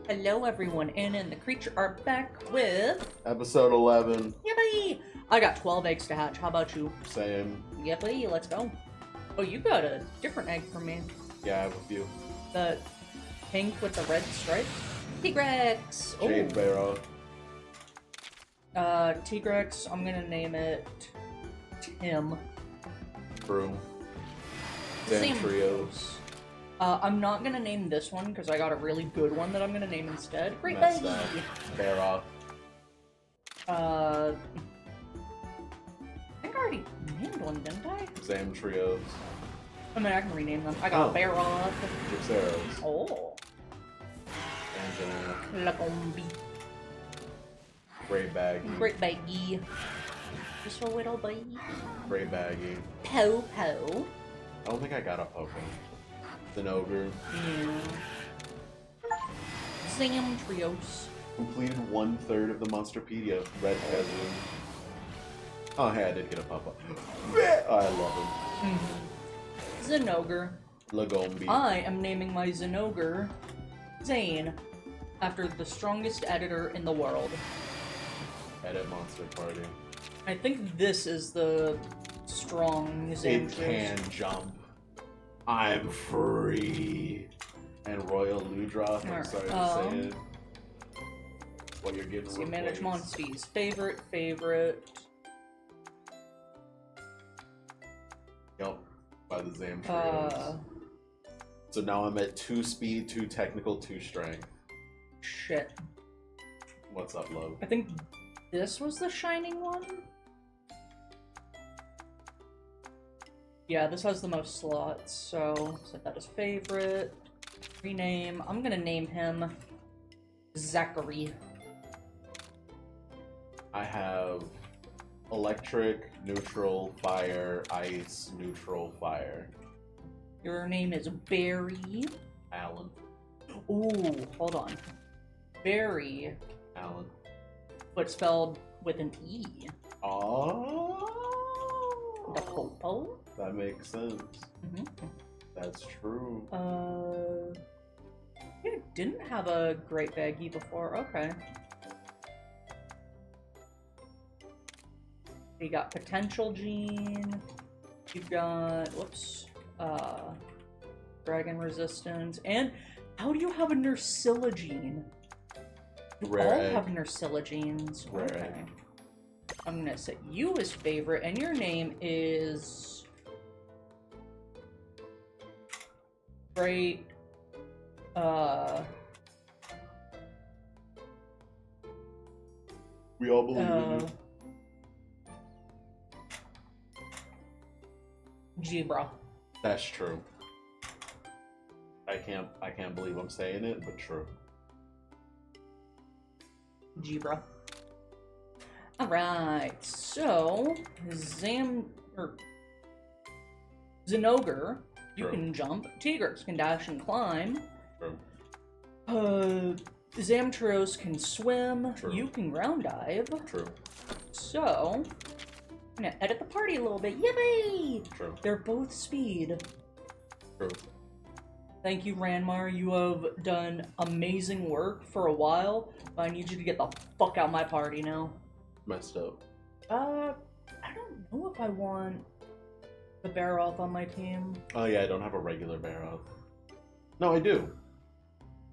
Hello everyone, Anna and the creature are back with... Episode 11. Yippee! I got 12 eggs to hatch, how about you? Same. Yippee, let's go. Oh, you got a different egg from me. Yeah, I have a few. The pink with the red stripes? Tigrex! Jade Barrow. Tigrex, I'm gonna name it... Tim. True. Same. Trios. I'm not gonna name this one because I got a really good one that I'm gonna name instead. Great Messed Baggy! up. Barrow. I think I already named one, didn't I? Same Trios. I mean, I can rename them. I got Barroth. Gypseros. Oh. Angela. Lagombi. Great Baggy. Great Baggy. Just a little baby. Great Baggy. Po-po. I don't think I got a Poké. An Ogre. Yeah. Zam Trios. Completed 1/3 of the Monsterpedia. Red Peasant. Oh, hey, I did get a Papa. I love him. Zinogre. Lagombi. I am naming my Zinogre Zane after the strongest editor in the world. Edit Monster Party. I think this is the strong Zane It Trios. can jump. I'm free. And Royal Ludroth, I'm sorry to say it. What you're giving So you manage Monsties. Favorite. Yep. By the Zam Trios. So now I'm at 2 speed, 2 technical, 2 strength. Shit. What's up, love? I think this was the shining one? Yeah, this has the most slots, so set that as favorite. Rename. I'm gonna name him Zachary. I have electric, neutral, fire, ice, neutral, fire. Your name is Barry. Alan. Ooh, hold on. Barry, Alan. but spelled with an E. Oh. The Popo? That makes sense. Mm-hmm. That's true. Yeah, didn't have a great baggy before. Okay. You got Potential Gene. You've got, whoops, Dragon Resistance. And how do you have a Nerscylla gene? You Rare all egg. have Nerscylla genes. Rare Okay. egg. I'm gonna set you as favorite, and your name is... Great, We all believe in you. Gebra. That's true. I can't believe I'm saying it, but true. Gebra. Alright, so Zinogre, you True. can jump. Tigrex can dash and climb. True. Zamtros can swim. True. You can ground dive. True. So, I'm gonna edit the party a little bit. Yippee! True. They're both speed. True. Thank you, Ranmar. You have done amazing work for a while, but I need you to get the fuck out of my party now. Messed up. I don't know if I want the Barroth on my team. Oh yeah, I don't have a regular Barrow. No, I do.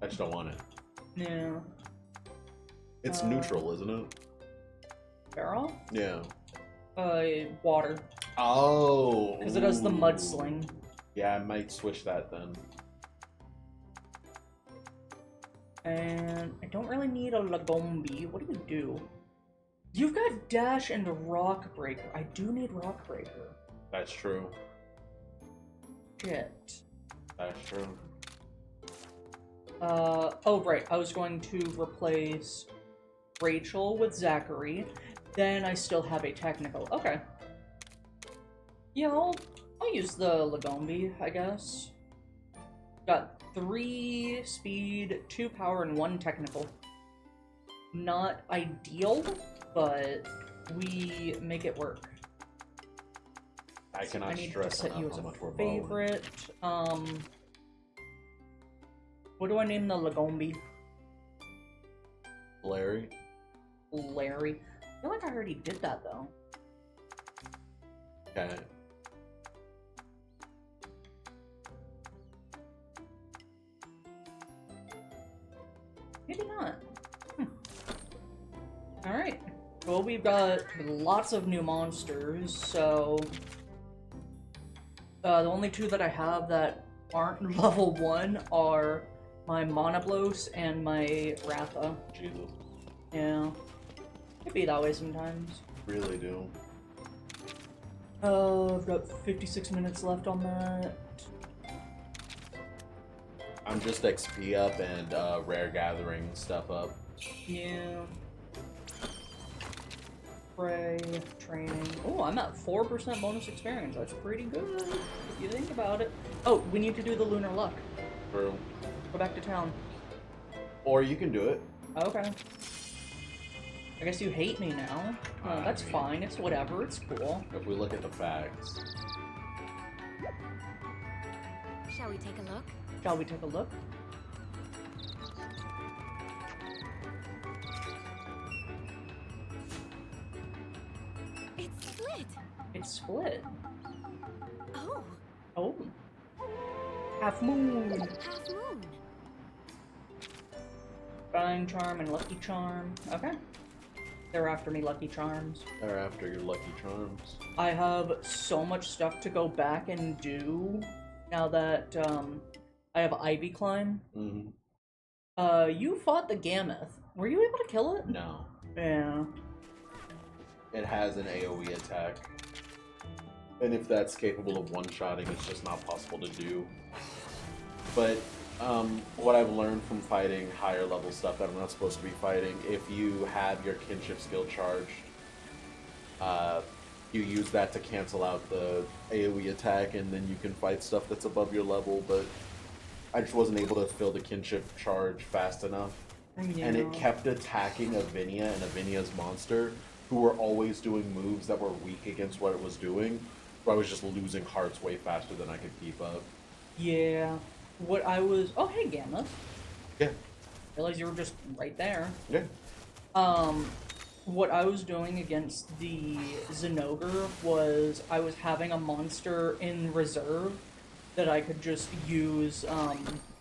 I just don't want it. Yeah. It's neutral, isn't it? Barroth? Yeah. Water. Oh. Because it does the ooh. mudsling. Yeah, I might switch that then. And I don't really need a Lagombi. What do you do? You've got Dash and Rock Breaker. I do need Rock Breaker. That's true. Shit. That's true. Oh right, I was going to replace Rachel with Zachary. Then I still have a technical. Okay. Yeah, I'll use the Lagombi, I guess. Got 3 speed, 2 power, and 1 technical. Not ideal, but we make it work. I cannot I need to stress set you enough as how a much we're balling. favorite. What do I name the Lagombi? Larry. Larry. I feel like I already did that though. Okay. Maybe not. Alright. Well, we've got lots of new monsters, so... the only two that I have that aren't level 1 are my Monoblos and my Ratha. Jesus. Yeah. It be that way sometimes. Really do. I've got 56 minutes left on that. I'm just XP up and rare gathering stuff up. Yeah. Pray, training. Oh, I'm at 4% bonus experience. That's pretty good, if you think about it. Oh, we need to do the Lunar Luck. True. Go back to town. Or you can do it. Okay. I guess you hate me now. That's fine. It's whatever. It's cool. If we look at the facts. Shall we take a look? Shall we take a look? It's split. It's split. Oh, Oh. Half moon. half moon. Fine charm and lucky charm. Okay. They're after me, lucky charms. They're after your lucky charms. I have so much stuff to go back and do now that I have Ivy Climb. Mm-hmm. You fought the Gammoth. Were you able to kill it? No. Yeah. It has an AoE attack. And if that's capable of one-shotting, it's just not possible to do. But what I've learned from fighting higher level stuff that I'm not supposed to be fighting, if you have your kinship skill charged, you use that to cancel out the AoE attack, and then you can fight stuff that's above your level, but I just wasn't able to fill the kinship charge fast enough. Yeah. And it kept attacking Avinia and Avinia's monster, who were always doing moves that were weak against what it was doing, so I was just losing hearts way faster than I could keep up. Yeah. What I was... Oh, hey, Gamma. Yeah. Realized you were just right there. Yeah. What I was doing against the Zinogre was I was having a monster in reserve that I could just use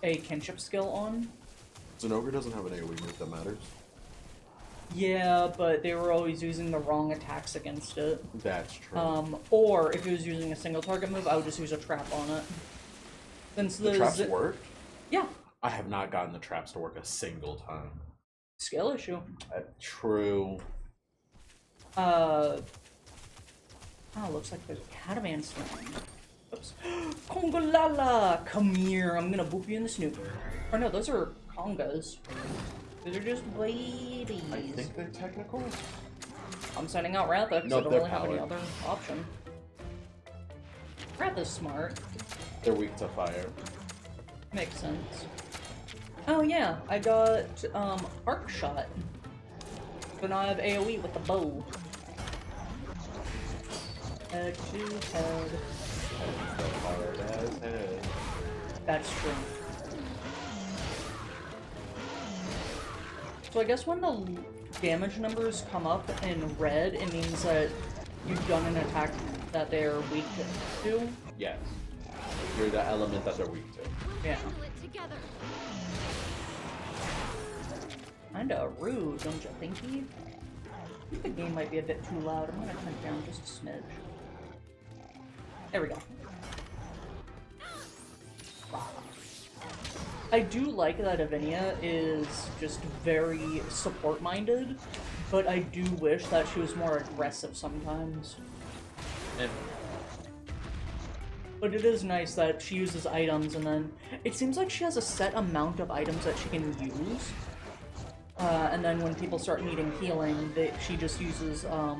a kinship skill on. Zinogre doesn't have an AoE move that matters. Yeah, but they were always using the wrong attacks against it. That's true. Or if it was using a single target move, I would just use a trap on it. Since the traps work? Yeah. I have not gotten the traps to work a single time. Skill issue. True. Oh, looks like there's a catavan stone. Oops. Congolala! Come here, I'm gonna boop you in the snoot. Oh no, those are congas. Those are just babies. I think they're technical. I'm sending out Ratha because Nope, I don't they're really have any powered. other option. Ratha's smart. They're weak to fire. Makes sense. Oh yeah, I got arc shot. So now I have AoE with the bow. Head to head. That's true. So I guess when the damage numbers come up in red, it means that you've done an attack that they're weak to. Yes. You're the element that they're weak to. Yeah. Handle it together. Kinda rude, don't you thinky? I think the game might be a bit too loud. I'm gonna turn it down just a smidge. There we go. I do like that Avinia is just very support-minded, but I do wish that she was more aggressive sometimes. And But it is nice that she uses items, and then it seems like she has a set amount of items that she can use. And then when people start needing healing, she just uses the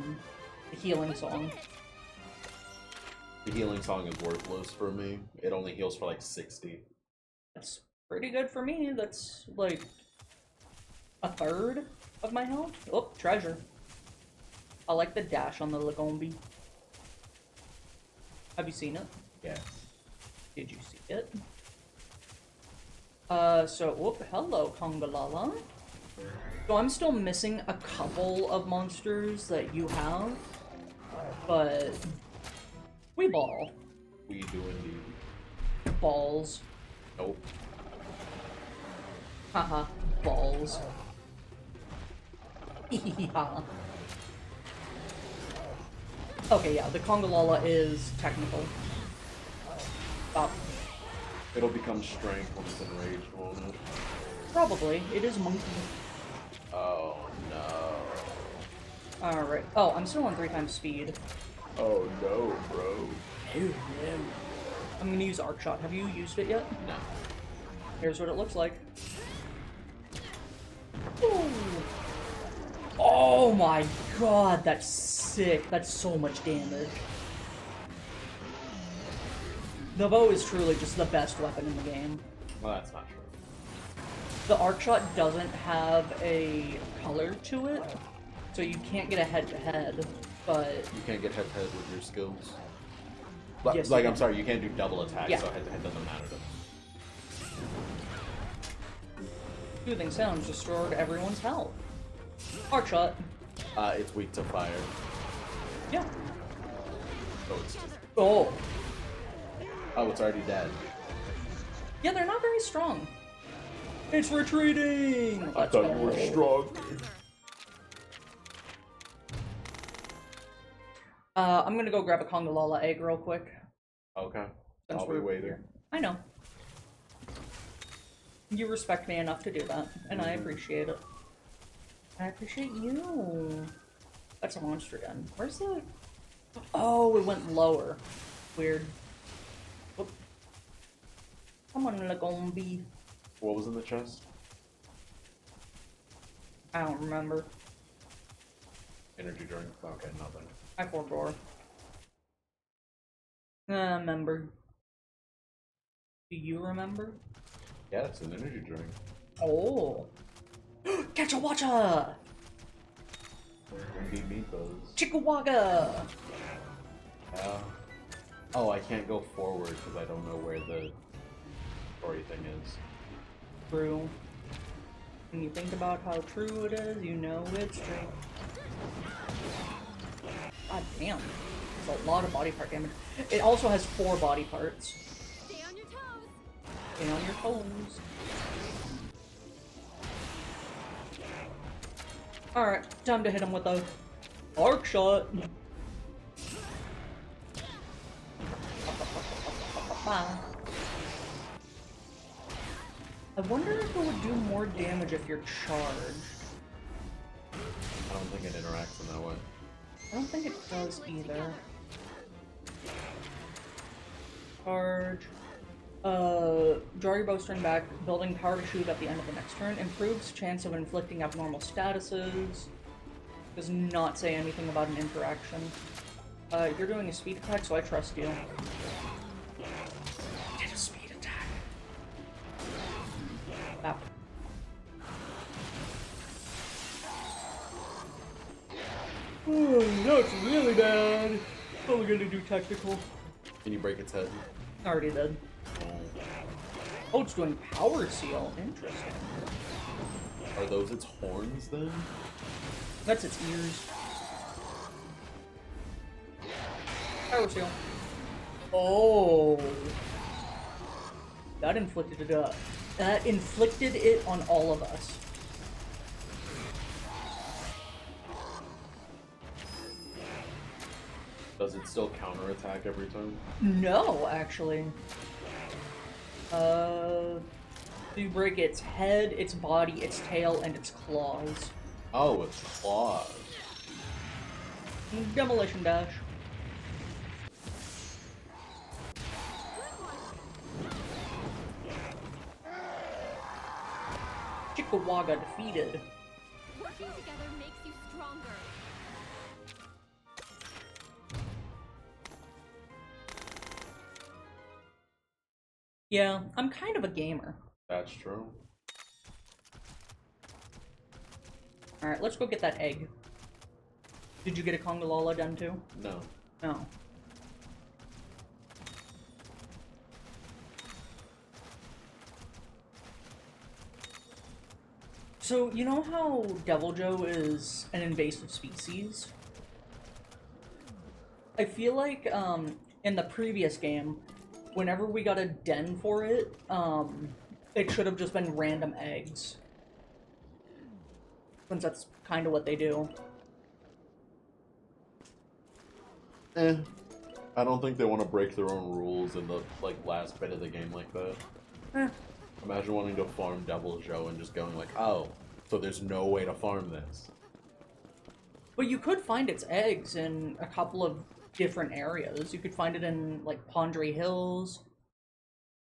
healing song. the healing song is worthless for me. It only heals for like 60. That's pretty good for me. That's like a third of my health. Oh, treasure. I like the dash on the Lagombi. Have you seen it? Yes. Did you see it? Whoop, hello, Kongalala. So I'm still missing a couple of monsters that you have, but we ball. We do indeed. Balls. Nope. Haha, balls. Heheha. Okay, yeah, the Congalala is technical. Stop. It'll become strength when it's enraged, won't it? Probably. It is monkey. Oh no. Alright. Oh, I'm still on 3 times speed. Oh no, bro. No, no. I'm gonna use Arc Shot. Have you used it yet? No. Here's what it looks like. Ooh. Oh my god, that's sick. That's so much damage. The bow is truly just the best weapon in the game. Well, that's not true. The Arc Shot doesn't have a color to it, so you can't get a head-to-head, but... You can't get head-to-head with your skills. Yes, Like, you I'm can. sorry, you can't do double attack, Yeah. so head-to-head doesn't matter to them. Soothing Sounds restored everyone's health. Arc Shot. It's weak to fire. Yeah. So it's just... Oh. Oh, it's already dead. Yeah, they're not very strong. It's retreating! I Let's thought go. you were strong. I'm gonna go grab a Congalala egg real quick. Okay. since I'll be we're waiting. here. I know. You respect me enough to do that, and I appreciate it. I appreciate you. That's a monster gun. Where's the... Oh, it went lower. Weird. Whoop. Come on, Lagombi. What was in the chest? I don't remember. Energy drink. Okay, nothing. I forbore. Remember. Do you remember? Yeah, it's an energy drink. Oh. Catchawacha! Indeed, meet those. Chickawaga! Oh, I can't go forward because I don't know where the story thing is. True. When you think about how true it is, you know it's true. God damn. There's a lot of body part damage. It also has 4 body parts. Stay on your toes. Stay on your toes. Alright, time to hit him with a arc shot. I wonder if it would do more damage if you're charged. I don't think it interacts in that way. I don't think it does either. Charge. Draw your bowstring back, building power to shoot at the end of the next turn. Improves chance of inflicting abnormal statuses. Does not say anything about an interaction. You're doing a speed attack, so I trust you. Did a speed attack. Ow. Oh, that's really bad. What are we gonna do technical? Can you break its head? Already did. Oh, it's doing power seal. Interesting. Are those its horns then? That's its ears. Power seal. Oh. That inflicted it up. That inflicted it on all of us. Does it still counterattack every turn? No, actually. You break its head, its body, its tail, and its claws. Oh, it's claws. Demolition dash. Chickawaga defeated. Working together makes you stronger. Yeah, I'm kind of a gamer. That's true. Alright, let's go get that egg. Did you get a Congalala done too? No. No. So, you know how Deviljho is an invasive species? I feel like, in the previous game, whenever we got a den for it, it should have just been random eggs. Since that's kind of what they do. I don't think they want to break their own rules in the last bit of the game like that. Imagine wanting to farm Deviljho and just going like, oh, so there's no way to farm this. But you could find its eggs in a couple of different areas. You could find it in, like, Pondry Hills,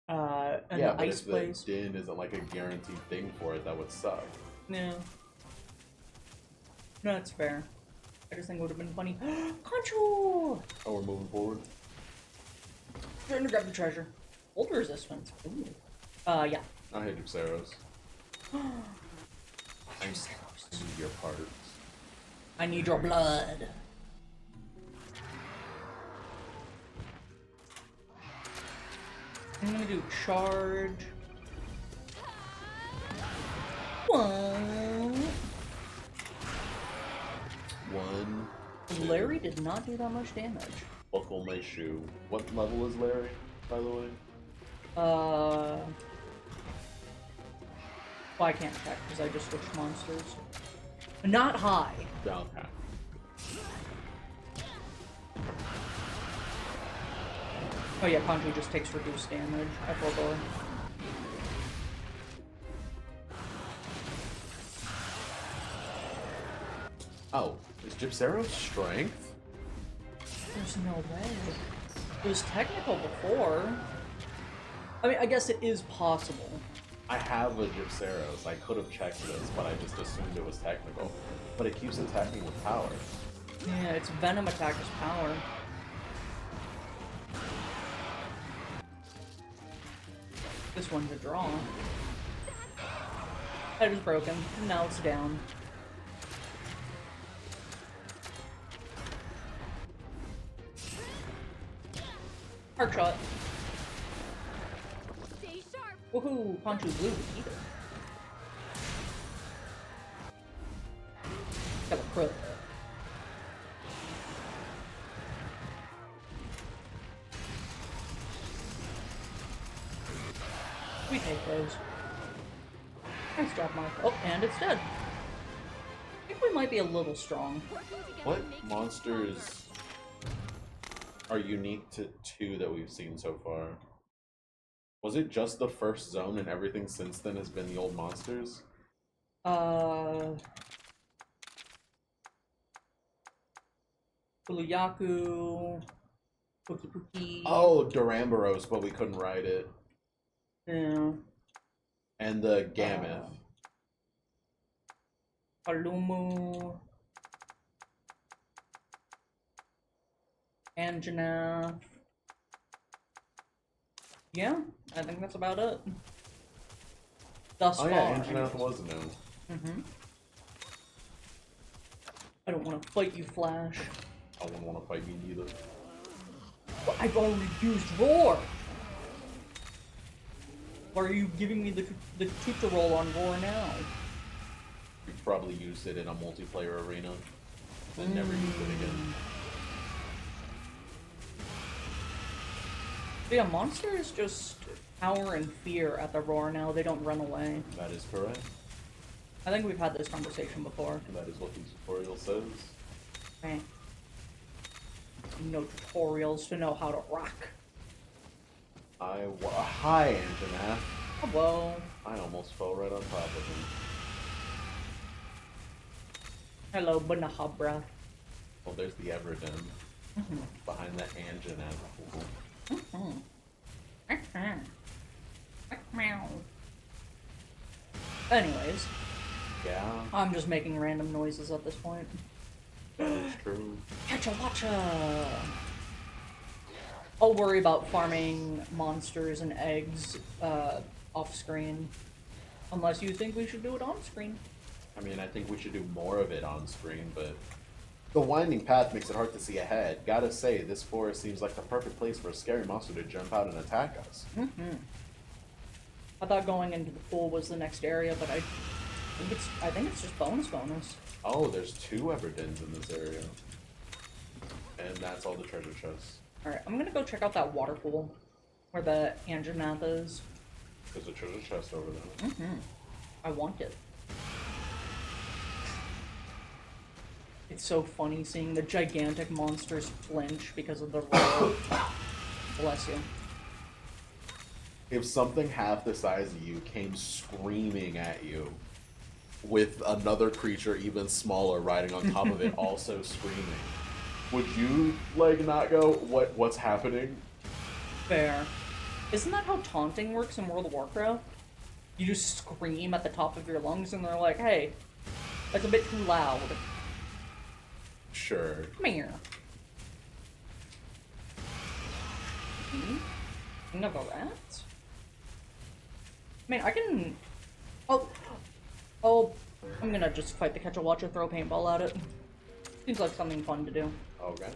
and Yeah, the but ice if place. the din isn't like a guaranteed thing for it, that would suck. Yeah. No, that's fair. I just think it would have been funny. Control! Oh, we're moving forward? Trying to grab the treasure. Hold resistance. Ooh. Yeah. I hate Juxeros. I Juxeros. need your parts. I need your blood. I'm gonna do charge. One. Larry did not do that much damage. Buckle my shoe. What level is Larry, by the way? Well, I can't check because I just switched monsters. Not high. Down half. Oh yeah, Conju just takes reduced damage at full door. Oh, is Gypsero's strength? There's no way. It was technical before. I mean, I guess it is possible. I have a Gypseros. I could have checked this, but I just assumed it was technical. But it keeps attacking with power. Yeah, its venom attack is power. This one's a draw. Head is broken. Now it's down. Arc shot. Stay sharp. Woohoo! Ponchu blue either. Got a crit. We take those. Nice job, Mark. Oh, and it's dead. I think we might be a little strong. Working together What makes you monsters are unique to 2 that we've seen so far? Was it just the first zone and everything since then has been the old monsters? Buluyaku, Puki Puki. Oh, Duramboros, but we couldn't ride it. Yeah. And the Gammoth. Palumu. Anjanath. Yeah, I think that's about it. Thus Oh far. yeah, Anjanath was new. Mm-hmm. I don't want to fight you, Flash. I wouldn't want to fight me either. But I've already used Roar! Why are you giving me the tutorial on Roar now? We probably used it in a multiplayer arena and never used it again. But yeah, monsters just cower in fear at the Roar now. They don't run away. That is correct. I think we've had this conversation before. That is what the tutorial says. Right. No tutorials to know how to rock. Hi, Anjanath. Hello. I almost fell right on top of him. Hello, Banahabra. Well, there's the Everdem behind that Anjanath. Anyways, Yeah, I'm just making random noises at this point. that is true. Catcha watcha! I'll worry about farming monsters and eggs off screen. Unless you think we should do it on screen. I mean, I think we should do more of it on screen, but the winding path makes it hard to see ahead. Gotta say, this forest seems like the perfect place for a scary monster to jump out and attack us. I thought going into the pool was the next area, but I I think it's just bonus. Oh, there's 2 Everdens in this area. And that's all the treasure chests. Alright, I'm gonna go check out that water pool where the Anjanath is. There's a treasure chest over there. Mm-hmm. I want it. It's so funny seeing the gigantic monsters flinch because of the roar. Bless you. If something half the size of you came screaming at you, with another creature even smaller riding on top of it also screaming, would you, like, not go, what's happening? Fair. Isn't that how taunting works in World of Warcraft? You just scream at the top of your lungs and they're like, hey, that's a bit too loud. Sure. Come here. Another rat? I mean, I can... Oh, I'm gonna just fight the Catch-a-Watcher, throw a paintball at it. Seems like something fun to do. Okay.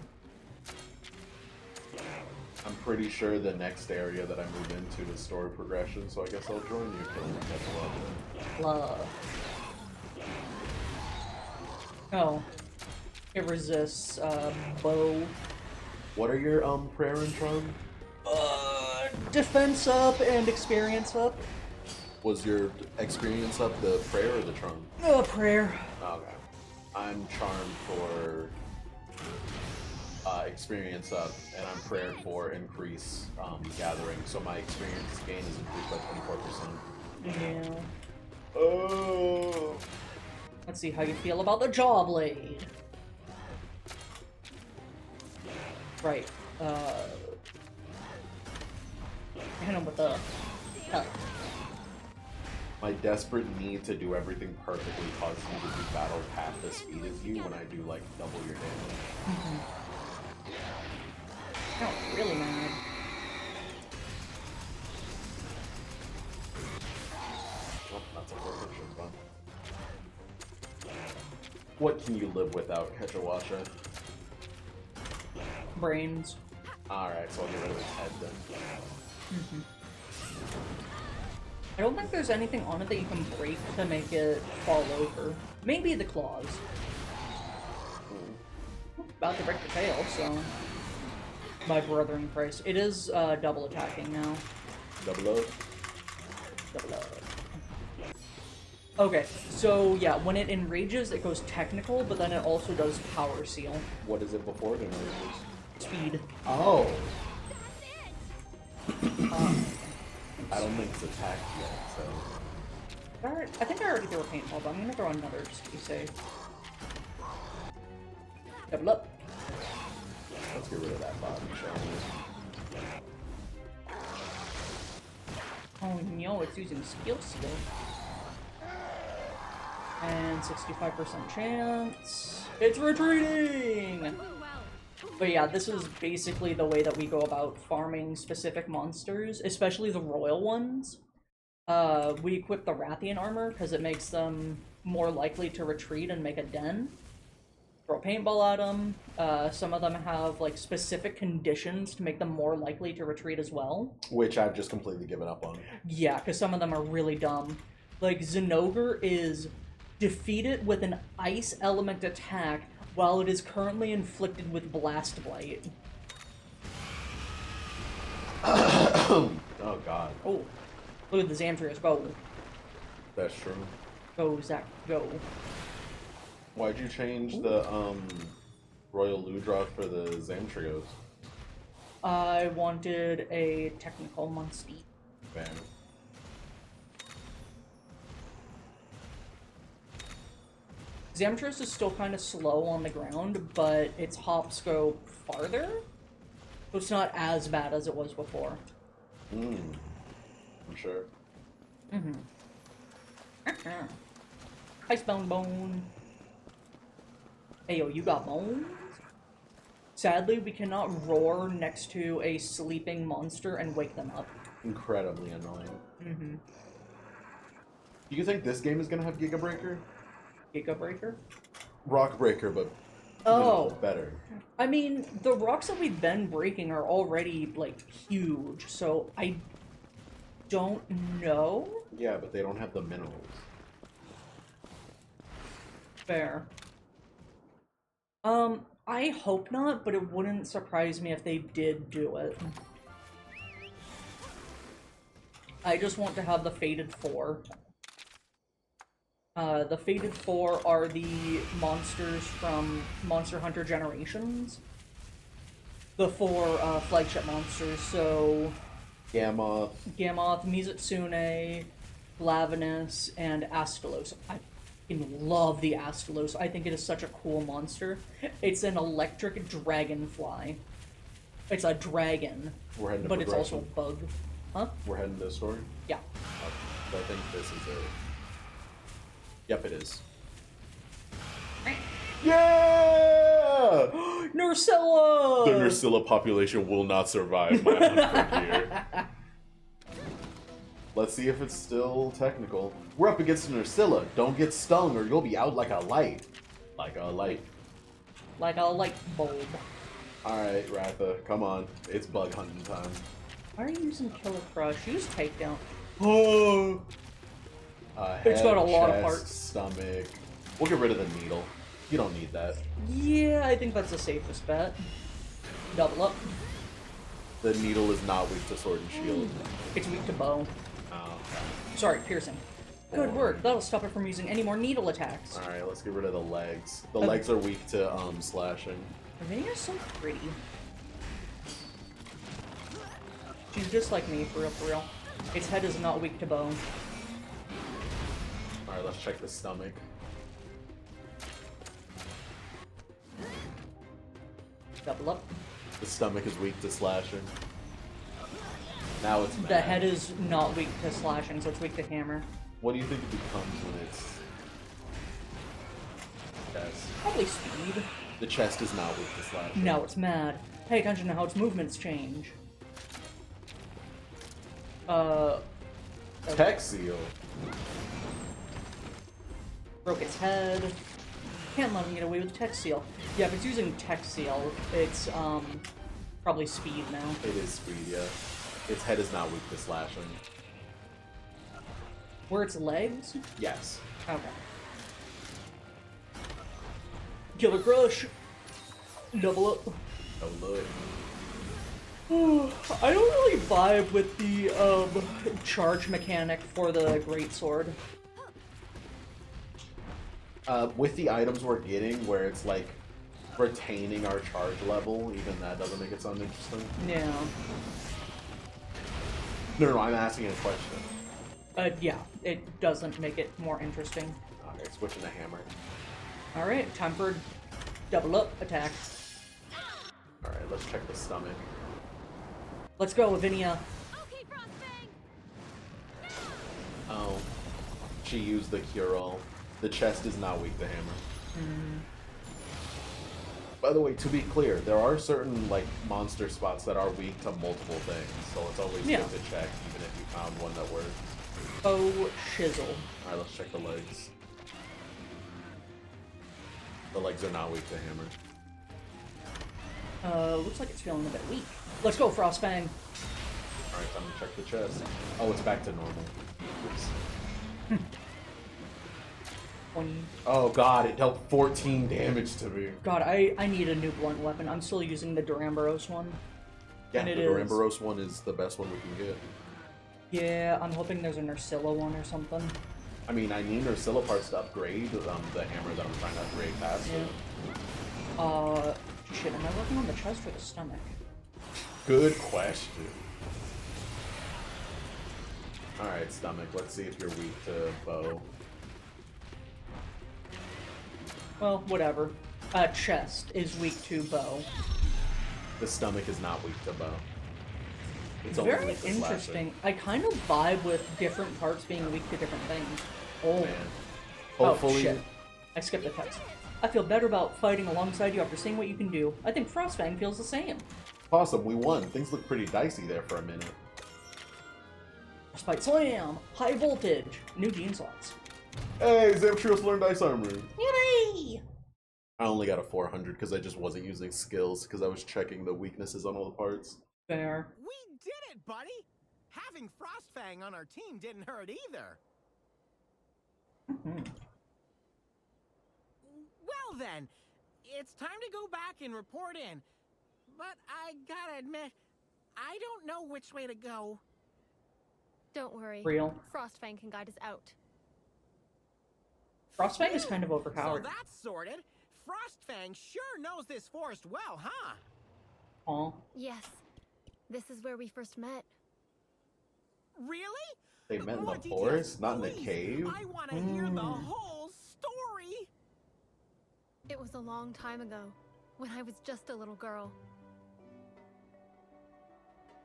I'm pretty sure the next area that I move into is story progression, so I guess I'll join you killing the Catch-a-Watcher. Love. Oh. It resists, bow. What are your, prayer and charm? Defense up and experience up. Was your experience up the prayer or the charm? Prayer. Okay. I'm charmed for experience up, and I'm prayed for increase gathering, so my experience gain is increased by 24%. Yeah. Oh. Let's see how you feel about the jaw blade. Right. Hit him with the... My desperate need to do everything perfectly causes me to do battle half the speed as you when I do, like, double your damage. Oh, really mad. Oh, that's a perfect shot. What can you live without, Catch-a-Watcher? Brains. Alright, so I'll get rid of his head then. I don't think there's anything on it that you can break to make it fall over. Maybe the claws. About to break the tail, so... My brother in Christ. It is double attacking now. Double up? Double up. Okay, so yeah, when it enrages, it goes technical, but then it also does power seal. What is it before it enrages? Speed. Oh! I don't think it's attacked yet, so... I think I already threw a paintball, but I'm gonna throw another just to be safe. Double up. Let's get rid of that body, shall we? Oh no, it's using skill seal. And 65% chance. It's retreating! Doing well. But yeah, this is basically the way that we go about farming specific monsters, especially the royal ones. We equip the Rathian armor because it makes them more likely to retreat and make a den. Throw a paintball at them. Some of them have like specific conditions to make them more likely to retreat as well. Which I've just completely given up on. Yeah, because some of them are really dumb. Like Zinogre is defeated with an ice element attack while it is currently inflicted with Blast Blight. Oh god. Oh, look at the Zamtrios. Go. That's true. Go, Zach. Go. Why'd you change the Royal Ludroth for the Zamtrios? I wanted a technical monster. Bam. Zamtrios is still kind of slow on the ground, but its hops go farther, so it's not as bad as it was before. I'm sure. Icebound bone. Hey yo, you got bones? Sadly, we cannot roar next to a sleeping monster and wake them up. Incredibly annoying. Do you think this game is gonna have Giga Breaker? Giga Breaker? Rock Breaker, but better. I mean, the rocks that we've been breaking are already, like, huge, so I don't know. Yeah, but they don't have the minerals. Fair. I hope not, but it wouldn't surprise me if they did do it. I just want to have the Fated Four. The Fated Four are the monsters from Monster Hunter Generations. The four flagship monsters, so Gamma. Gammoth, Mizutsune, Glavenus, and Astalos. I fucking love the Astalos. I think it is such a cool monster. It's an electric dragonfly. It's a dragon, We're heading to but it's also a progression. bug. Huh? We're heading to the story. Yeah. I think this is it. Yep, it is. Yeah! Nerscylla! The Nerscylla population will not survive my hunt for gear. Let's see if it's still technical. We're up against Nerscylla. Don't get stung or you'll be out like a light. Like a light. Like a light bulb. Alright, Ratha, come on. It's bug hunting time. Why are you using Killer Crush? Use Takedown. Oh! It's got a lot of chest, parts. Stomach. We'll get rid of the needle. You don't need that. Yeah, I think that's the safest bet. Double up. The needle is not weak to sword and shield. It's weak to bow. Oh, Sorry, piercing. Good work. That'll stop it from using any more needle attacks. alright, let's get rid of the legs. The legs are weak to slashing. Avinia's so pretty. She's just like me, for real, for real. Its head is not weak to bow. Alright, let's check the stomach. Double up. The stomach is weak to slashing. Now it's mad. The head is not weak to slashing, so it's weak to hammer. What do you think it becomes when it's... Chest. Probably speed. The chest is not weak to slashing. No, it's mad. Pay attention to how its movements change. Tech seal. Broke its head. Can't let him get away with Tech Seal. Yeah, if it's using Tech Seal, it's probably speed now. It is speed, yeah. Its head is not weak to slashing. Were its legs? Yes. Okay. Killer Crush! Double up. Oh look. I don't really vibe with the charge mechanic for the greatsword. With the items we're getting, where it's like retaining our charge level, even that doesn't make it sound interesting. Yeah. No, I'm asking a question. Yeah, it doesn't make it more interesting. Okay, switching to hammer. Alright, time for double up attack. Alright, let's check the stomach. Let's go, Avinia. Okay, Frostfang! Oh. She used the cure-all. The chest is not weak to hammer. By the way, to be clear, there are certain like monster spots that are weak to multiple things, so it's always Yeah. good to check, even if you found one that works. Oh, shizzle. Alright, let's check the legs. The legs are not weak to hammer. Looks like it's feeling a bit weak. Let's go, Frostfang. Alright, time to check the chest. Oh, it's back to normal. Oops. 20. Oh god, it dealt 14 damage to me. God, I need a new blunt weapon. I'm still using the Duramboros one. Yeah, And the it is. Duramboros one is the best one we can get. Yeah, I'm hoping there's a Nerscylla one or something. I mean, I need Nerscylla parts to upgrade the hammer that I'm trying to upgrade past. Yeah. Shit, am I working on the chest or the stomach? Good question. Alright, stomach, let's see if you're weak to bow. Well, whatever. Chest is weak to bow. The stomach is not weak to bow. It's only Very weak to interesting. I kind of vibe with different parts being weak to different things. Oh, slashing. Man. Hopefully, Oh, shit. I skipped the text. I feel better about fighting alongside you after seeing what you can do. I think Frostfang feels the same. awesome, we won. Things look pretty dicey there for a minute. Spite Slam! High voltage! New gene slots. Hey, Zamtrios learned Ice Armor. Yay! I only got a 400 because I just wasn't using skills because I was checking the weaknesses on all the parts. Fair. We did it, buddy! Having Frostfang on our team didn't hurt either. it's time to go back and report in. But I gotta admit, I don't know which way to go. Don't worry. Real. Frostfang can guide us out. Frostfang is kind of So overpowered. that's sorted. Frostfang sure knows this forest well, huh? Aw. Yes. This is where we first met. Really? They met in More the details, forest, not in the please. cave? I want to hear the Mm. whole story. It was a long time ago, when I was just a little girl.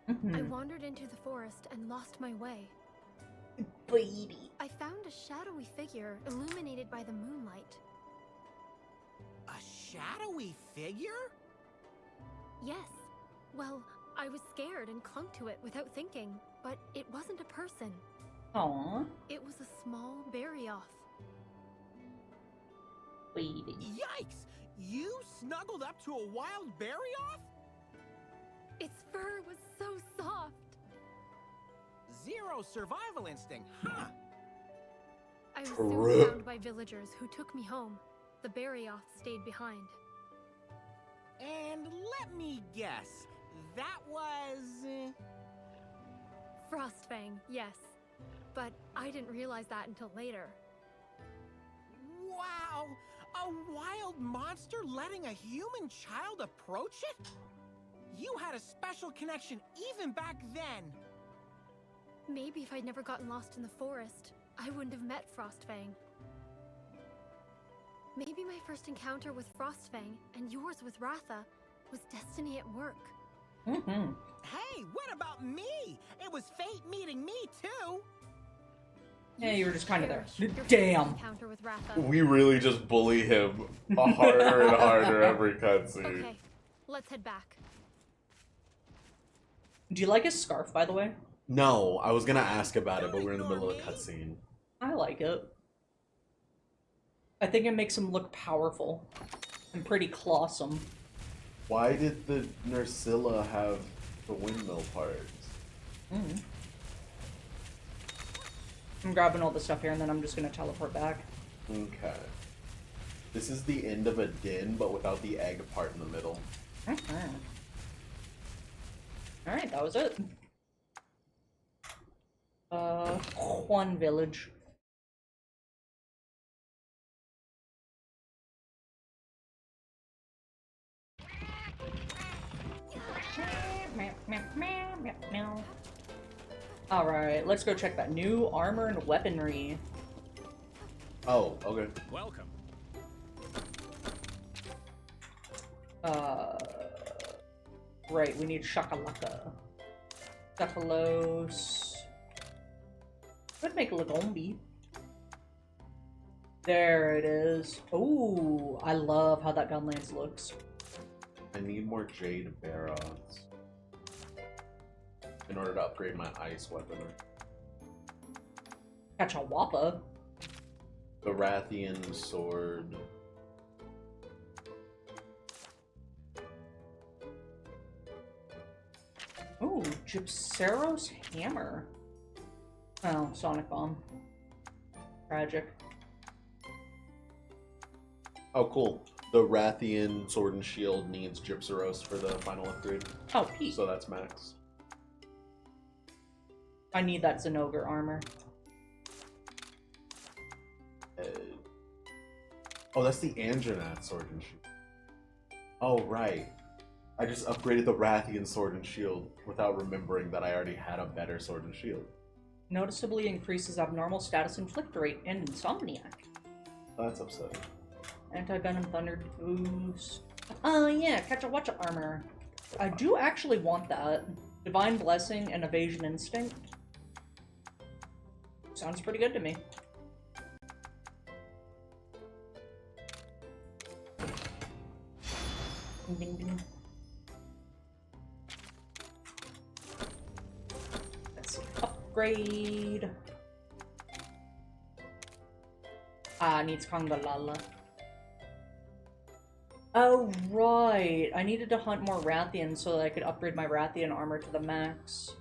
I Mhm. wandered into the forest and lost my way. Baby. I found a shadowy figure illuminated by the moonlight. A shadowy figure? Yes. Well, I was scared and clung to it without thinking, but it wasn't a person. Aw. It was a small berry-off. Baby. Yikes! You snuggled up to a wild berry-off? Its fur was so soft. Zero survival instinct, huh? I was True. soon found by villagers who took me home. The berry-off stayed behind. And let me guess, that was... Frostfang, yes. But I didn't realize that until later. Wow! A wild monster letting a human child approach it? You had a special connection even back then. Maybe if I'd never gotten lost in the forest, I wouldn't have met Frostfang. Maybe my first encounter with Frostfang and yours with Ratha was destiny at work. Mm-hmm. Hey, what about me? It was fate meeting me too. Yeah, you were just kind of there. Cherish your first Damn. encounter with Ratha. We really just bully him harder and harder every cutscene. Okay, let's head back. Do you like his scarf, by the way? No, I was gonna ask about it, but we're in the middle of a cutscene. I like it. I think it makes him look powerful and pretty clawsome. Why did the Nerscylla have the windmill parts? Mm. I'm grabbing all the stuff here and then I'm just gonna teleport back. Okay. This is the end of a din, but without the egg part in the middle. Mhm. Alright, that was it. Juan Village. Alright, let's go check that new armor and weaponry. Oh, okay. Welcome. Right, we need shakalaka. Stephalos. Could make Lagombi. There it is. Ooh, I love how that gun lance looks. I need more Jade Barons in order to upgrade my ice weaponry. Catch a Wappa. The Rathian sword. Ooh, Gypseros hammer. Oh, Sonic Bomb. Tragic. Oh, cool. The Rathian sword and shield needs Gypseros for the final upgrade, Oh, Pete. so that's max. I need that Zenogre armor. Oh, that's the Anjanath sword and shield. Oh, right. I just upgraded the Rathian sword and shield without remembering that I already had a better sword and shield. Noticeably increases abnormal status inflict rate and Insomniac. That's upsetting. Anti-Venom Thunder boost. Oh yeah, catch a watcha armor. I do actually want that. Divine Blessing and Evasion Instinct. Sounds pretty good to me. Ding, ding, ding. Let's see. Upgrade. Needs Kongalala. Oh, right. I needed to hunt more Rathians so that I could upgrade my Rathian armor to the max.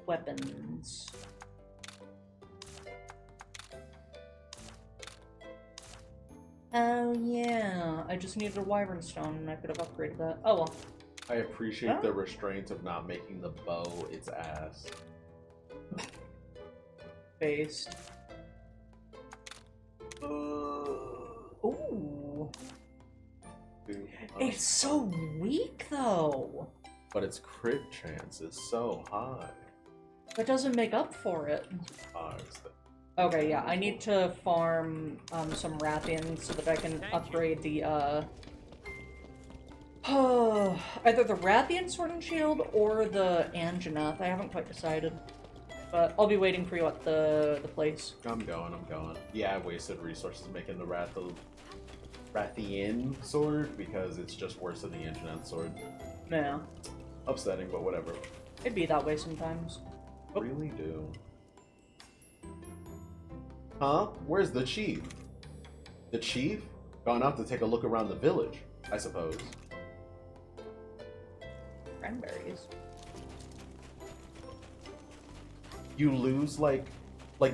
Weapons. Oh yeah, I just needed a wyvern stone and I could have upgraded that. Oh well. I appreciate the restraint of not making the bow its ass. Based. Ooh. Dude, It's so weak though. but its crit chance is so high. That doesn't make up for it. It's the- Okay, yeah, I need to farm some Rathians so that I can upgrade the either the Rathian Sword and Shield or the Anjanath. I haven't quite decided. But I'll be waiting for you at the place. I'm going. Yeah, I wasted resources making the Rathian sword because it's just worse than the Anjanath sword. Yeah. Upsetting, but whatever. It'd be that way sometimes. Oh. Really do. Huh? Where's the chief? The chief? Gone out to take a look around the village, I suppose. Cranberries. You lose, like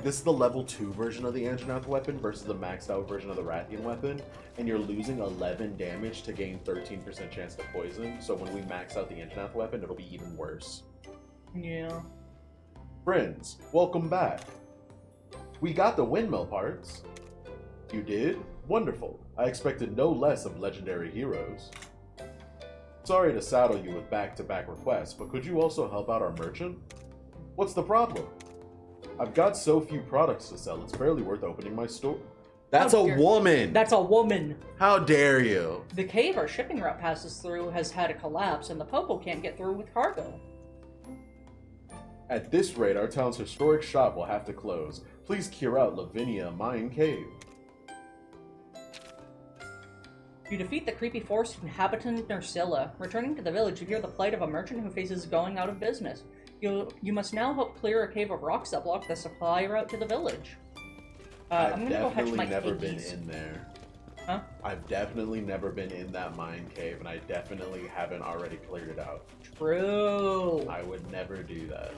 this is the level 2 version of the Anjanath weapon versus the maxed out version of the Rathian weapon, and you're losing 11 damage to gain 13% chance to poison, so when we max out the Anjanath weapon, it'll be even worse. Yeah. Friends, welcome back. We got the windmill parts. You did? Wonderful. I expected no less of legendary heroes. Sorry to saddle you with back-to-back requests, but could you also help out our merchant? What's the problem? I've got so few products to sell, it's barely worth opening my store. That's a woman! That's a woman! How dare you? The cave our shipping route passes through has had a collapse, and the Popo can't get through with cargo. At this rate, our town's historic shop will have to close. Please clear out Avinia Mine Cave. You defeat the creepy forest inhabitant Nerscylla. Returning to the village, you hear the plight of a merchant who faces going out of business. You must now help clear a cave of rocks that block the supply route to the village. I'm I've gonna go hatch definitely my never piggies. been in there. Huh? I've definitely never been in that mine cave, and I definitely haven't already cleared it out. True. I would never do that.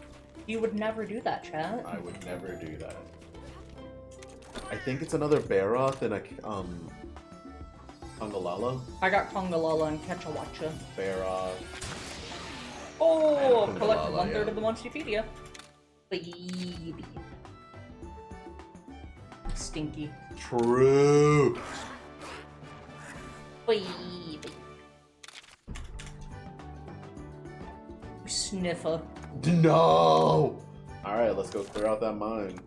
You would never do that, chat. I would never do that. I think it's another Baroth and a Kongalala. I got Kongalala and Ketchawacha. Baroth. Oh, And collected Kongalala, 1/3 yeah. of the Monsterpedia. Baby. Stinky. True. Baby. Sniffer. No. All right, let's go clear out that mine.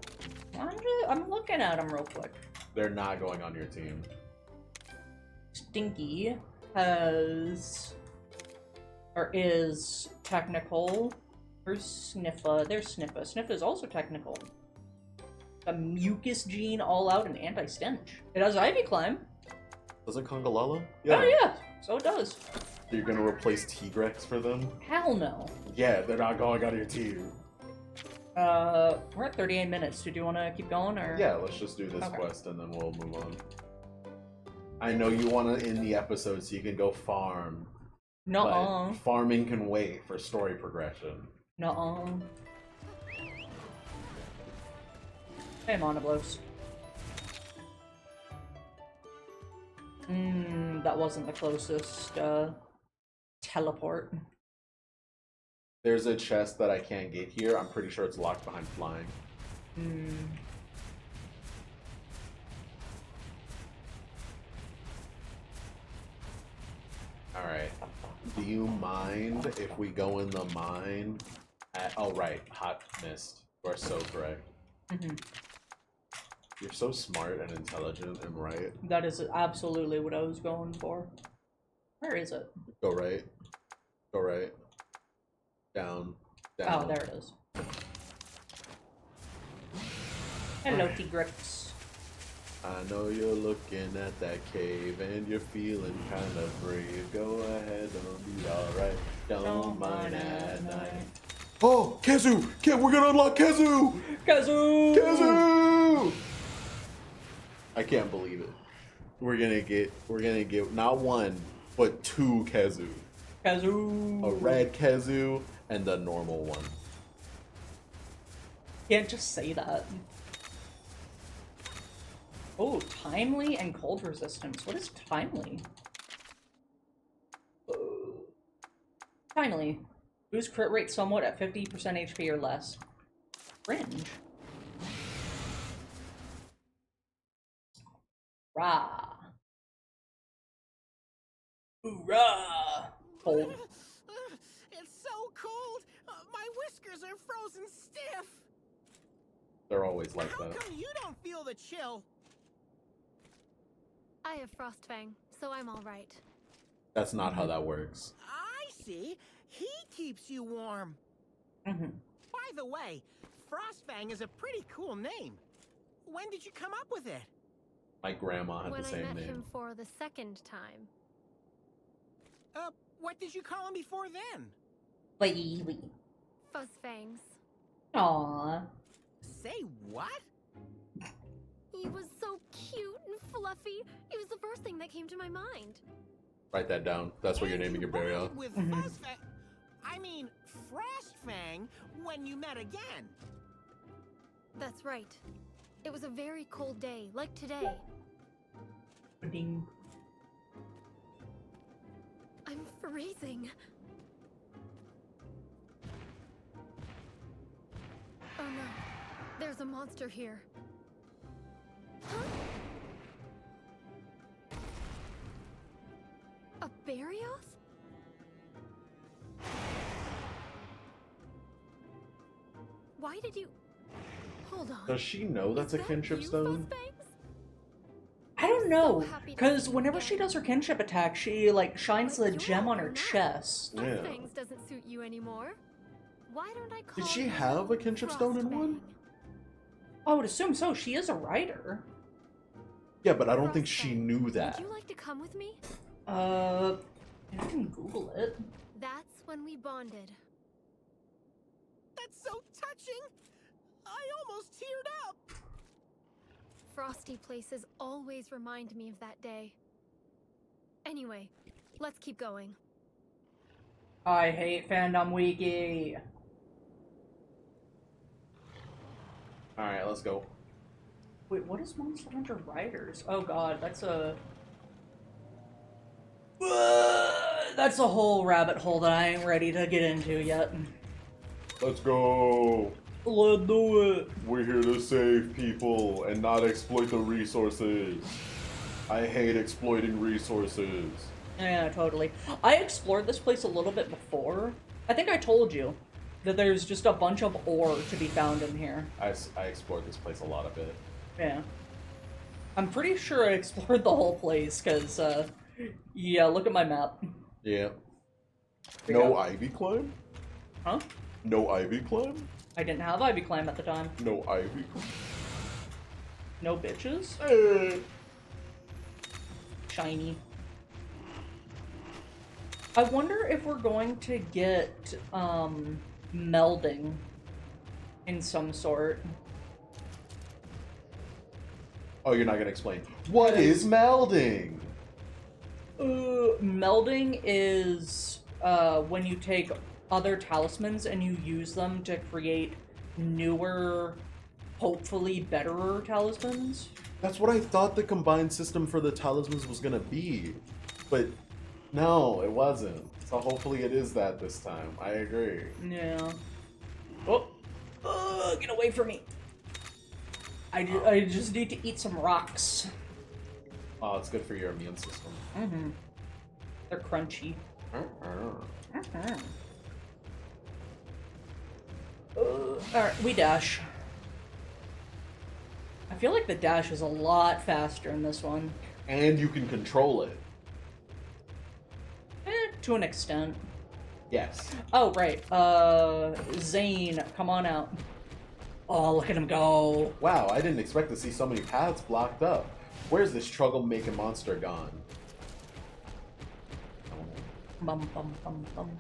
I'm looking at him real quick. They're not going on your team. Stinky has, or is technical. Where's Sniffa? There's Sniffa. Sniffa is also technical. A mucus gene all out and anti-stench. It has Ivy Climb. Does it Kongalala? Oh yeah, so it does. You're gonna replace Tigrex for them? Hell no. Yeah, they're not going on your team. We're at 38 minutes. Do you want to keep going, or? Yeah, let's just do this Okay. quest and then we'll move on. I know you want to end the episode so you can go farm. Nuh-uh. But farming can wait for story progression. Nuh-uh. Hey, Monoblos. That wasn't the closest, teleport. There's a chest that I can't get here. I'm pretty sure it's locked behind flying. Alright. Do you mind if we go in the mine at... Oh, right. Hot mist. You are so correct. You're so smart and intelligent and right. That is absolutely what I was going for. Where is it? Go right. Go right. Down. Down. Oh, there it is. Hello, Tigrix. I know you're looking at that cave and you're feeling kind of brave. Go ahead, don't be alright. Don't mind at night. Oh, Kezu! We're gonna unlock Kezu! Kazoo! Kezu! I can't believe it. We're gonna get not one, but two Kezu. Kazoo! A red Kezu and a normal one. Can't just say that. Oh, timely and cold resistance. What is timely? Timely. Boost crit rate somewhat at 50% HP or less. Cringe. Rah. Hoorah! Cold. It's so cold. My whiskers are frozen stiff. They're always like How that. come you don't feel the chill? I have Frostfang, so I'm all right. That's not how that works. I see. He keeps you warm. Mm-hmm. By the way, Frostfang is a pretty cool name. When did you come up with it? My grandma had When the I same met name. him for the second time. What did you call him before then? Wait. Fuzzfangs. Aww. Say what? He was so cute and fluffy. It was the first thing that came to my mind. Write that down. That's what you're And naming you your burial. rode with Mhm. Fuzzfang. I mean, Frostfang when you met again. That's right. It was a very cold day, like today. Ding. I'm freezing. Oh no. There's a monster here. Huh? A Barrios? Why did you... Hold on. Does she know that's a Is that kinship you, stone? Fuzzbangs? I don't I'm know, so happy to because see you whenever again. she does her kinship attack, she, like, shines But the you're gem on her grown up. chest. Yeah. Fuzzbangs doesn't suit you anymore. Why don't I call Did she you have a kinship stone in one? Frostfang? I would assume so. She is a writer. Yeah, but I don't think she Frostfang, knew that. Would you like to come with me? I can Google it. That's when we bonded. That's so touching. I almost teared up. Frosty places always remind me of that day. Anyway, let's keep going. I hate Fandom Wiki. Alright, let's go. Wait, what is Monster Hunter Riders? Oh god, that's a... That's a whole rabbit hole that I ain't ready to get into yet. Let's go! Let's do it! We're here to save people and not exploit the resources. I hate exploiting resources. Yeah, totally. I explored this place a little bit before. I think I told you that there's just a bunch of ore to be found in here. I explored this place a lot of it. Yeah. I'm pretty sure I explored the whole place, because, yeah, look at my map. Yeah. Here we No go. ivy climb? Huh? No ivy climb? I didn't have Ivy Climb at the time. No ivy climb? No bitches. Eh. Shiny. I wonder if we're going to get, melding in some sort. Oh, you're not gonna explain. What is melding? Melding is, when you take other talismans and you use them to create newer, hopefully betterer talismans. That's what I thought the combined system for the talismans was gonna be. But no, it wasn't. So hopefully it is that this time. I agree. Yeah. Oh! Get away from me! I just need to eat some rocks. Oh, it's good for your immune system. Mm-hmm. They're crunchy. Alright, we dash. I feel like the dash is a lot faster in this one. And you can control it. To an extent. Yes. Oh, right. Zane, come on out. Oh, look at him go. Wow, I didn't expect to see so many paths blocked up. Where's this troublemaking monster gone? Bum, bum, bum, bum.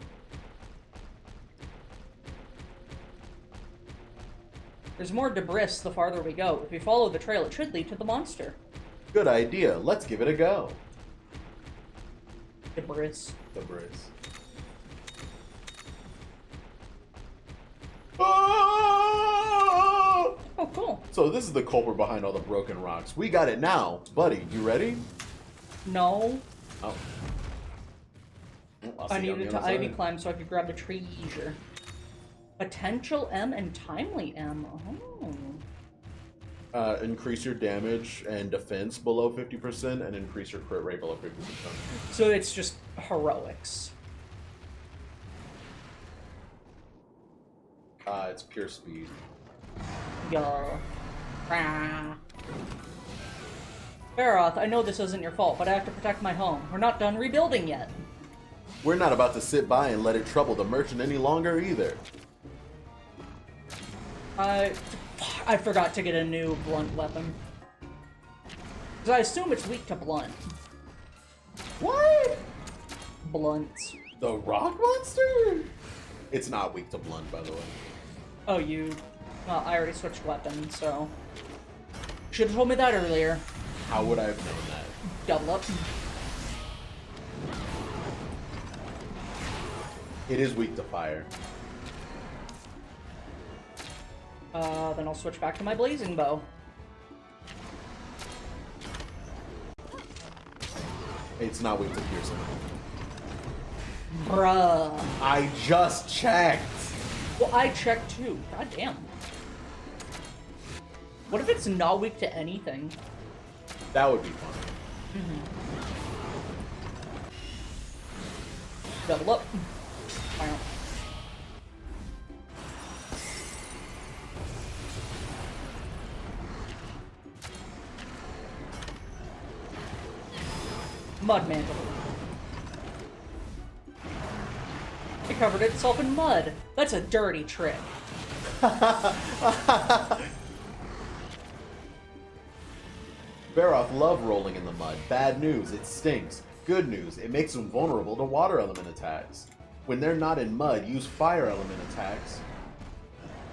There's more debris the farther we go. If we follow the trail, it should lead to the monster. Good idea. Let's give it a go. Debris. Debris. Oh! Oh, cool. So this is the culprit behind all the broken rocks. We got it now. Buddy, you ready? No. Oh. I'll I see you on needed the to other Ivy side. climb so I could grab the treasure. Potential M and timely M. Oh. Increase your damage and defense below 50% and increase your crit rate below 50%. So it's just heroics. It's pure speed. Yo. Rah. Baroth, I know this isn't your fault, but I have to protect my home. We're not done rebuilding yet. We're not about to sit by and let it trouble the merchant any longer either. I forgot to get a new blunt weapon. Because I assume it's weak to blunt. What? Blunts. The rock monster? It's not weak to blunt, by the way. Oh, you... Well, I already switched weapons, so... Should've told me that earlier. How would I have known that? Double up. It is weak to fire. Then I'll switch back to my blazing bow. It's not weak to piercing. Bruh. I just checked! Well, I checked too. God damn. What if it's not weak to anything? That would be fun. Double up. Wow. Mud mantle. It covered itself in mud. That's a dirty trick. Baroth love rolling in the mud. Bad news, it stinks. Good news, it makes them vulnerable to water element attacks. When they're not in mud, use fire element attacks.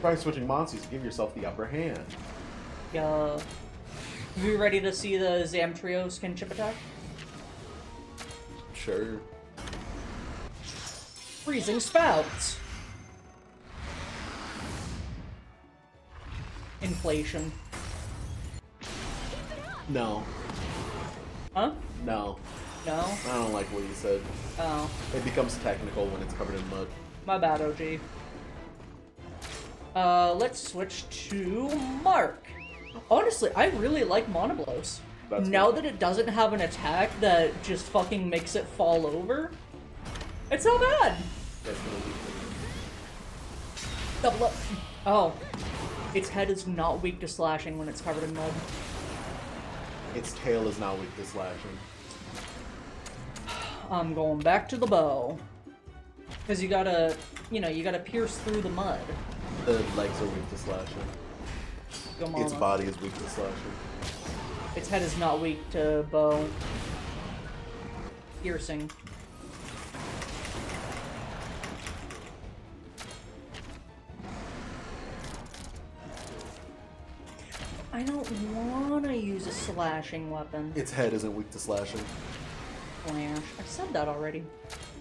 Try switching monsters to give yourself the upper hand. You ready to see the Zamtrio kinship attack? Sure. Freezing spouts. Inflation. No. Huh? No. No? I don't like what you said. Oh. It becomes technical when it's covered in mud. My bad, OG. Let's switch to Mark. Honestly, I really like Monoblos. That's Now good. that it doesn't have an attack that just fucking makes it fall over, it's not bad. That's really Double up. Oh. Its head is not weak to slashing when it's covered in mud. Its tail is not weak to slashing. I'm going back to the bow. Because you gotta, you gotta pierce through the mud. The legs are weak to slashing. Come on. Its body is weak to slashing. Its head is not weak to bow. Piercing. I don't wanna use a slashing weapon. Its head isn't weak to slashing. Flash. I said that already.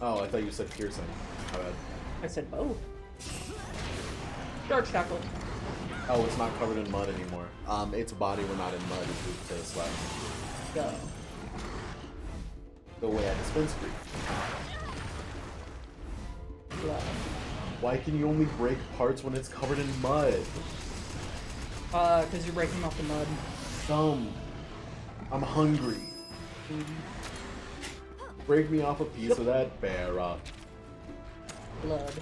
Oh, I thought you said piercing. My bad. I said both. Charge tackle. Oh, it's not covered in mud anymore. Its body, when not in mud, is weak to slashing. Go. The way I dispense free. Blood. Why can you only break parts when it's covered in mud? Because you're breaking off the mud. Dumb. I'm hungry. Break me off a piece of that bear up. Blood.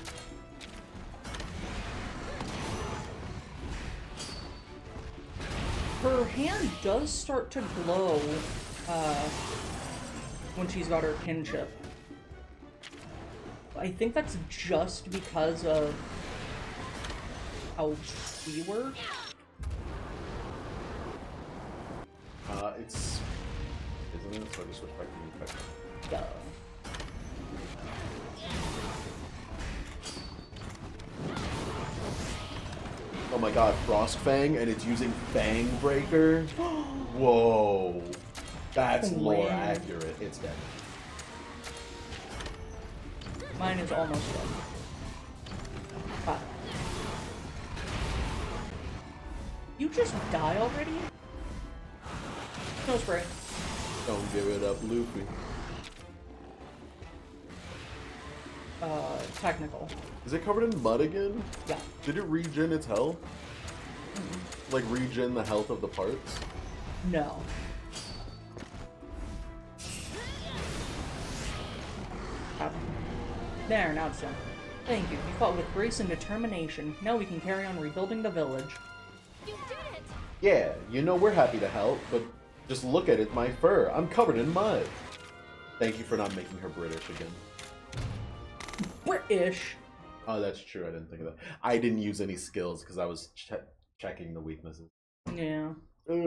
Her hand does start to glow when she's got her kinship. I think that's just because of how we work. It's... Isn't it? So I just switch back to the effect. Yeah. Oh my god, Frost Fang, and it's using Fang Breaker? Whoa. That's lore Wow. accurate. It's dead. Mine is almost dead. Ah. You just die already? Snow spray. Don't give it up, Luffy. Technical. Is it covered in mud again? Yeah. Did it regen its health? Like regen the health of the parts? No. There, now it's done. Thank you. You fought with grace and determination. Now we can carry on rebuilding the village. You did it! Yeah, you know we're happy to help, but just look at it, my fur. I'm covered in mud. Thank you for not making her British again. British! Oh, that's true. I didn't think of that. I didn't use any skills because I was checking the weaknesses. Yeah. Ugh. We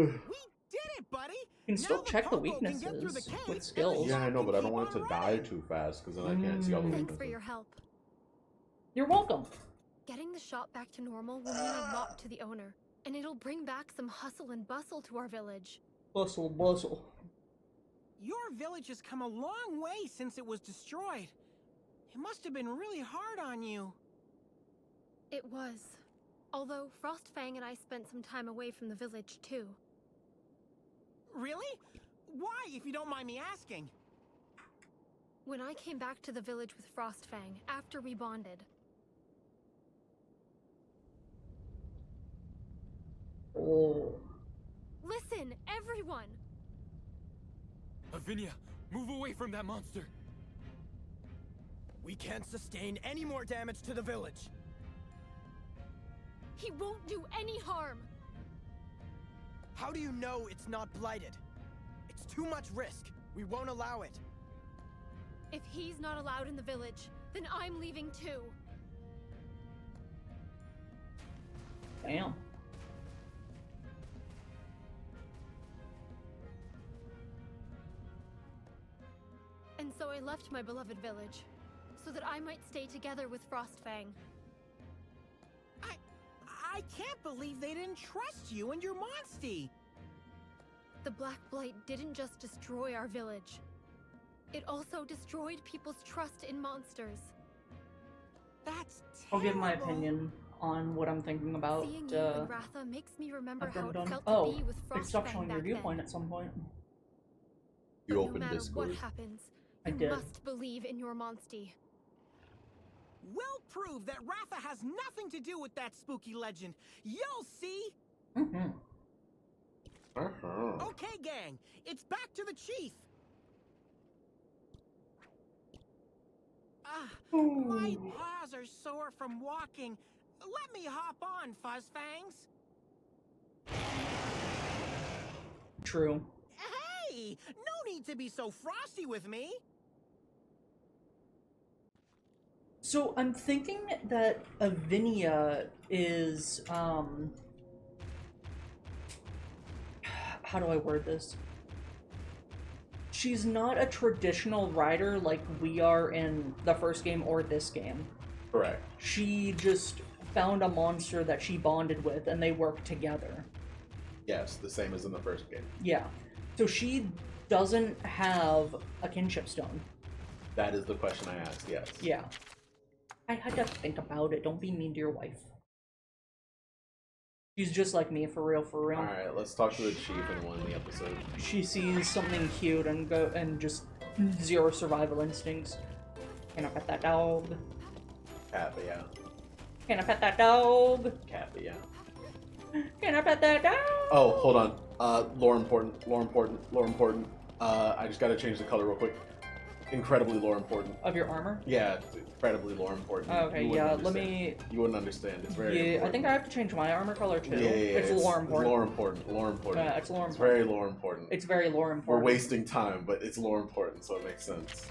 did it, buddy! You can still Now the check the Popo can get through the weaknesses cave, with skills. Yeah, I know, but I don't want it to die too fast because then I can't see all the Thanks weaknesses. for your help. You're welcome. Getting the shop back to normal will mean a lot to the owner, and it'll bring back some hustle and bustle to our village. Bustle, bustle. Your village has come a long way since it was destroyed. It must have been really hard on you. It was. Although Frostfang and I spent some time away from the village, too. Really? Why, if you don't mind me asking? When I came back to the village with Frostfang, after we bonded, Oh. listen, everyone! Avinia, move away from that monster. We can't sustain any more damage to the village. He won't do any harm! How do you know it's not blighted? It's too much risk. We won't allow it. If he's not allowed in the village, then I'm leaving too. Damn. And so I left my beloved village, so that I might stay together with Frostfang. I can't believe they didn't trust you and your monstie. The Black Blight didn't just destroy our village. It also destroyed people's trust in monsters. That's I'll give my terrible. opinion on what I'm thinking about. Seeing you and Ratha makes me remember after how I'm it done. felt Oh, to be with it stopped Frostfang showing your back viewpoint then. at some point. You But opened no matter Discord. what happens, I you did. must believe in your monstie. We'll prove that Ratha has nothing to do with that spooky legend. You'll see. Mm-hmm. Uh-huh. Okay, gang. It's back to the chief. My paws are sore from walking. Let me hop on, Fuzzfangs. True. Hey, no need to be so frosty with me. So I'm thinking that Avinia is, how do I word this? She's not a traditional rider like we are in the first game or this game. Correct. She just found a monster that she bonded with and they worked together. Yes, the same as in the first game. Yeah. So she doesn't have a kinship stone. That is the question I asked, yes. Yeah. I had to think about it. Don't be mean to your wife. She's just like me, for real, for real. Alright, let's talk to the chief in one of the episodes. She sees something cute and just zero survival instincts. Can I pet that dog? Kappa, yeah. Can I pet that dog? Kappa, yeah. Can I pet that dog? Oh, hold on. Lore important, lore important, lore important. I just gotta change the color real quick. Incredibly lore important. Of your armor? Yeah, it's incredibly lore important. Okay, You wouldn't yeah, let understand. me... You wouldn't understand. It's very Yeah, important. I think I have to change my armor color too. Yeah, It's lore important. It's lore important. Lore important. Yeah, it's lore It's important. very lore important. It's very lore We're important. wasting time, but it's lore important, so it makes sense.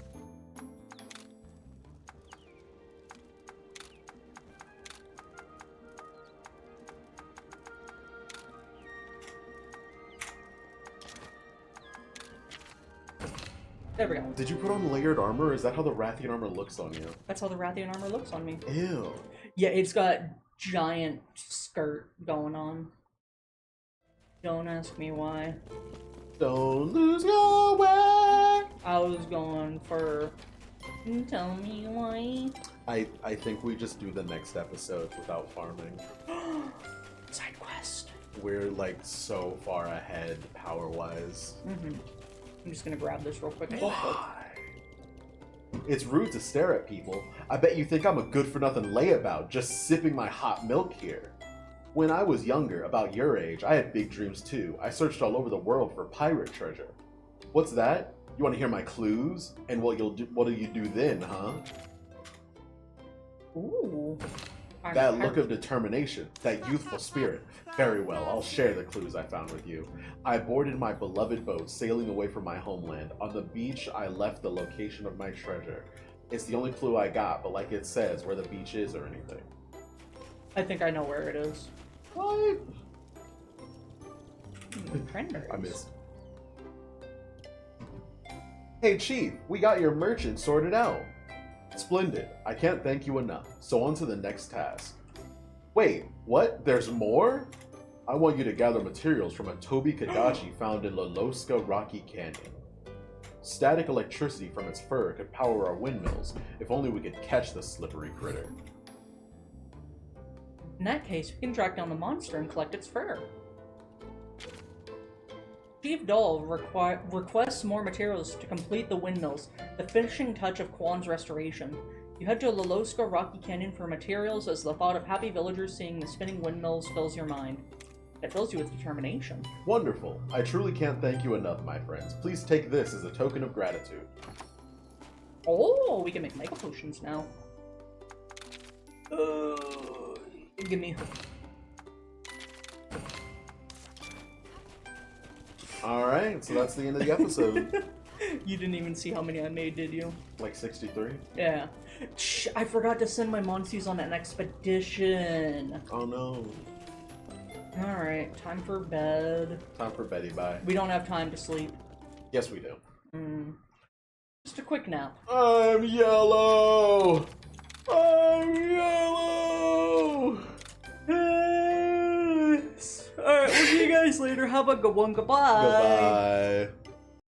There we go. Did you put on layered armor, or is that how the Rathian armor looks on you? That's how the Rathian armor looks on me. Ew. Yeah, it's got giant skirt going on. Don't ask me why. Don't lose your way. I was going for... Tell me why. I think we just do the next episode without farming. Side quest. we're like so far ahead power-wise. I'm just gonna grab this real quick. It's rude to stare at people. I bet you think I'm a good-for-nothing layabout just sipping my hot milk here. When I was younger, about your age, I had big dreams too. I searched all over the world for pirate treasure. What's that? You want to hear my clues? And what do you do then, huh? Ooh. That look of determination, that youthful spirit. Very well, I'll share the clues I found with you. I boarded my beloved boat, sailing away from my homeland. On the beach, I left the location of my treasure. It's the only clue I got, but like it says, where the beach is or anything. I think I know where it is. What? Cranberries. I missed. Hey Chief, we got your merchant sorted out. Splendid. I can't thank you enough. So on to the next task. Wait, what? There's more? I want you to gather materials from a Toby Kadachi found in Loloska Rocky Canyon. Static electricity from its fur could power our windmills, if only we could catch the slippery critter. In that case, we can track down the monster and collect its fur. Chief Doll requests more materials to complete the windmills, the finishing touch of Quan's restoration. You head to Loloska Rocky Canyon for materials as the thought of happy villagers seeing the spinning windmills fills your mind. It fills you with determination. Wonderful. I truly can't thank you enough, my friends. Please take this as a token of gratitude. Oh, we can make mega potions now. Give me... Alright, so that's the end of the episode. You didn't even see how many I made, did you? Like 63? Yeah. Shh, I forgot to send my Monsters on an expedition. Oh no. Alright, time for bed. Time for Betty bye. We don't have time to sleep. Yes, we do. Just a quick nap. I'm yellow! I'm yellow! Alright, we'll see you guys later. Have a good one. Goodbye. Goodbye.